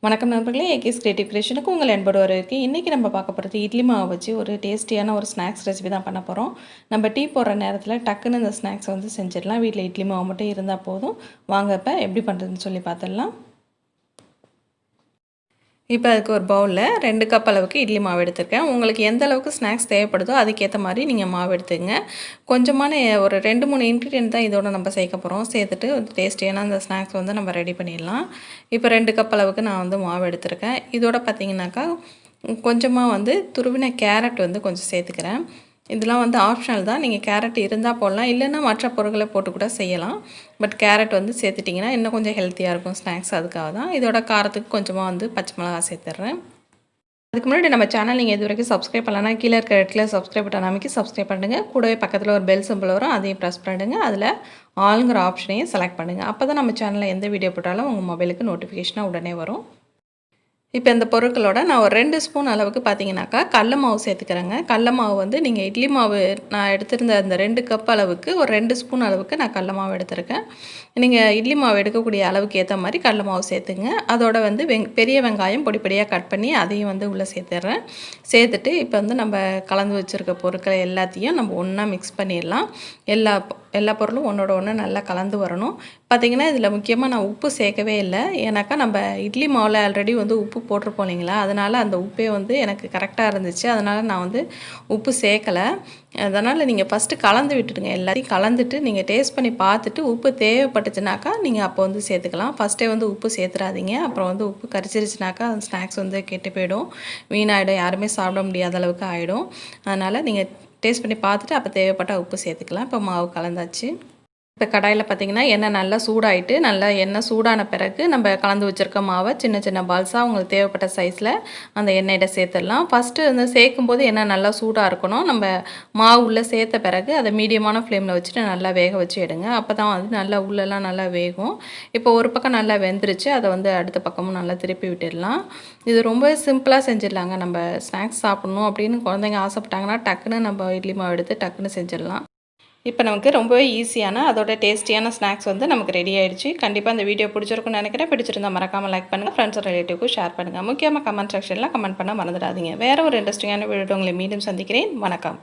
வணக்கம் நண்பர்களே, ஏகேஸ் கிரியேட்டிவ் கிரியேஷனுக்கு உங்கள் அன்போடு வரவேற்கிறேன். இன்றைக்கி நம்ம பார்க்க போகிறது இட்லி மாவு வச்சு ஒரு டேஸ்டியான ஒரு ஸ்நாக்ஸ் ரெசிபி தான் பண்ண போகிறோம். நம்ம டீ போடுற நேரத்தில் டக்குன்னு இந்த ஸ்நாக்ஸ் வந்து செஞ்சிடலாம். வீட்டில் இட்லி மாவு மட்டும் இருந்தால் போதும். வாங்க இப்போ எப்படி பண்ணுறதுன்னு சொல்லி பார்த்துடலாம். இப்போ அதுக்கு ஒரு பவுலில் 2 கப் அளவுக்கு இட்லி மாவு எடுத்துருக்கேன். உங்களுக்கு எந்த அளவுக்கு ஸ்நாக்ஸ் தேவைப்படுதோ அதுக்கேற்ற மாதிரி நீங்கள் மாவு எடுத்துக்கங்க. கொஞ்சமான ஒரு 2-3 இன்க்ரீடியன்ட் தான் இதோட நம்ம சேர்க்க போகிறோம். சேர்த்துட்டு டேஸ்டியான அந்த ஸ்நாக்ஸ் வந்து நம்ம ரெடி பண்ணிடலாம். இப்போ 2 கப் அளவுக்கு நான் வந்து மாவு எடுத்திருக்கேன். இதோட பார்த்திங்கனாக்கா கொஞ்சமாக வந்து துருவின கேரட் வந்து கொஞ்சம் சேர்த்துக்கிறேன். இதெல்லாம் வந்து ஆப்ஷனல் தான். நீங்கள் கேரட் இருந்தால் போடலாம், இல்லைன்னா மற்ற பொருட்களை போட்டு கூட செய்யலாம். பட் கேரட் வந்து சேர்த்துட்டிங்கன்னா இன்னும் கொஞ்சம் ஹெல்த்தியாக இருக்கும் ஸ்நாக்ஸ். அதுக்காக தான். இதோட காரத்துக்கு கொஞ்சமாக வந்து பச்சை மிளகா சேர்த்துட்றேன். அதுக்கு முன்னாடி நம்ம சேனல் நீங்கள் இது வரைக்கும் சப்ஸ்கிரைப் பண்ணலன்னா கீழே இருக்க இடத்துல சப்ஸ்கிரைப் பட்டன் அமைக்கி சப்ஸ்கிரைப் பண்ணுங்கள். கூடவே பக்கத்தில் ஒரு பெல் சிம்பிள் வரும், அதையும் ப்ரெஸ் பண்ணிடுங்க. அதில் ஆளுங்கிற ஆப்ஷனையும் செலக்ட் பண்ணுங்கள். அப்போ தான் நம்ம சேனலில் எந்த வீடியோ போட்டாலும் உங்கள் மொபைலுக்கு நோட்டிஃபிகேஷனாக உடனே வரும். இப்போ இந்த பொருட்களோட நான் ஒரு 2 ஸ்பூன் அளவுக்கு பார்த்தீங்கன்னாக்கா கடல மாவு சேர்த்துக்கிறேங்க. கடல மாவு வந்து நீங்கள் இட்லி மாவு நான் எடுத்திருந்த அந்த 2 கப் அளவுக்கு ஒரு 2 ஸ்பூன் அளவுக்கு நான் கடல மாவு எடுத்திருக்கேன். நீங்கள் இட்லி மாவு எடுக்கக்கூடிய அளவுக்கு ஏற்ற மாதிரி கடல மாவு சேர்த்துங்க. அதோட வந்து பெரிய வெங்காயம் பொடி பொடியாக கட் பண்ணி அதையும் வந்து உள்ளே சேர்த்துட்றேன். சேர்த்துட்டு இப்போ வந்து நம்ம கலந்து வச்சுருக்க பொருட்களை எல்லாத்தையும் நம்ம ஒன்றா மிக்ஸ் பண்ணிடலாம். எல்லா பொருளும் ஒன்றோட ஒன்று நல்லா கலந்து வரணும். பார்த்திங்கன்னா இதில் முக்கியமாக நான் உப்பு சேர்க்கவே இல்லை. ஏன்னாக்கா நம்ம இட்லி மாவில் ஆல்ரெடி வந்து உப்பு போட்டிருப்போம் இல்லைங்களா, அதனால் அந்த உப்பே வந்து எனக்கு கரெக்டாக இருந்துச்சு. அதனால் நான் வந்து உப்பு சேர்க்கலை. அதனால் நீங்கள் ஃபஸ்ட்டு கலந்து விட்டுடுங்க. எல்லாத்தையும் கலந்துட்டு நீங்கள் டேஸ்ட் பண்ணி பார்த்துட்டு உப்பு தேவைப்பட்டுச்சுனாக்கா நீங்கள் அப்போ வந்து சேர்த்துக்கலாம். ஃபஸ்ட்டே வந்து உப்பு சேர்த்துறாதீங்க. அப்புறம் வந்து உப்பு கரிச்சிருச்சுனாக்கா அந்த ஸ்நாக்ஸ் வந்து கெட்டு போயிடும், வீணாகிடும், யாருமே சாப்பிட முடியாத அளவுக்கு ஆகிடும். அதனால் நீங்கள் டேஸ்ட் பண்ணி பார்த்துட்டு அப்போ தேவைப்பட்டால் உப்பு சேர்த்துக்கலாம். இப்போ மாவு கலந்தாச்சு. இப்போ கடாயில் பார்த்திங்கன்னா எண்ணெய் நல்லா சூடாயிட்டு, நல்லா எண்ணெய் சூடான பிறகு நம்ம கலந்து வச்சுருக்க மாவை சின்ன சின்ன பால்ஸாக உங்களுக்கு தேவைப்பட்ட சைஸில் அந்த எண்ணெயிட சேர்த்துடலாம். ஃபஸ்ட்டு வந்து சேர்க்கும்போது எண்ணெய் நல்லா சூடாக இருக்கணும். நம்ம மாவு உள்ளே சேர்த்த பிறகு அதை மீடியமான ஃப்ளேமில் வச்சுட்டு நல்லா வேக வச்சு எடுங்க. அப்போ தான் வந்து நல்லா உள்ளெல்லாம் நல்லா வேகும். இப்போ ஒரு பக்கம் நல்லா வெந்துருச்சு, அதை வந்து அடுத்த பக்கமும் நல்லா திருப்பி விட்டுடலாம். இது ரொம்பவே சிம்பிளாக செஞ்சிடலாங்க. நம்ம ஸ்நாக்ஸ் சாப்பிட்ணும் அப்படின்னு குழந்தைங்க ஆசைப்பட்டாங்கன்னா டக்குன்னு நம்ம இட்லி மாவு எடுத்து டக்குன்னு செஞ்சிடலாம். இப்போ நமக்கு ரொம்பவே ஈஸியான அதோட டேஸ்டியான ஸ்நாக்ஸ் வந்து நமக்கு ரெடி ஆகிடுச்சு. கண்டிப்பாக இந்த வீடியோ பிடிச்சிருக்குன்னு நினைக்கிறேன். பிடிச்சிருந்தா மறக்காமல் லைக் பண்ணுங்கள், ஃப்ரெண்ட்ஸ் ரிலேட்டிவ்க்கும் ஷேர் பண்ணுங்கள். முக்கியமாக கமெண்ட் செக்ஷனில் கமெண்ட் பண்ண மறந்துடாதீங்க. வேறு ஒரு இன்ட்ரெஸ்டிங்கான வீடியோ உங்களை மீண்டும் சந்திக்கிறேன். வணக்கம்.